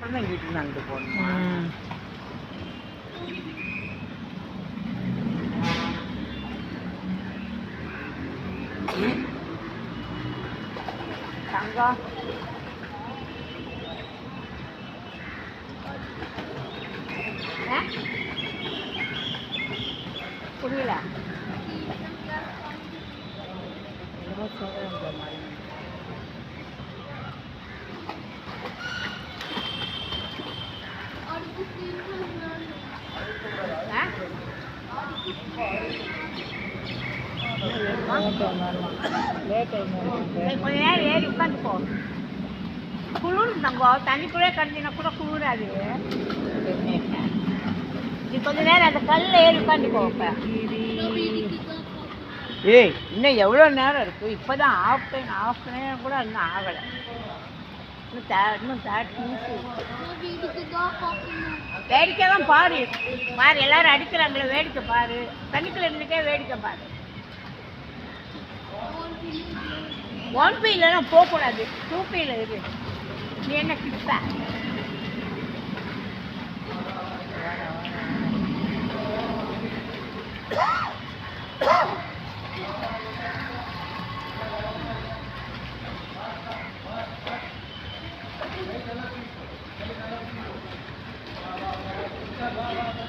அப்புறம் தான் வீட்டுக்கு அங்கே போகணுமா? தங்கம் புரியல. கொஞ்ச நேரம் ஏறி உட்காந்துப்போ. குளிர் தங்கம் தண்ணிக்குள்ளே கிடந்தினா கூட குளிராது. நீ கொஞ்ச நேரம் அந்த கல்லில் ஏறி உட்காந்துக்கோ. இப்போ ஏய் இன்னும் எவ்வளோ நேரம் இருக்குது? இப்போ தான் ஆஃப் நேரம் கூட இன்னும் ஆகலை. இன்னும் 30 நிமிஷம். வேடிக்கை தான் பாரு. பாரு எல்லாரும் அடிக்கிறாங்களே, வேடிக்கை பாரு. தண்ணிக்குள்ள இருந்துட்டே வேடிக்கை பாரு. 1P இல்லைன்னா போகக்கூடாது. 2Pயில் இரு. நீ என்ன கிட்ட Bye.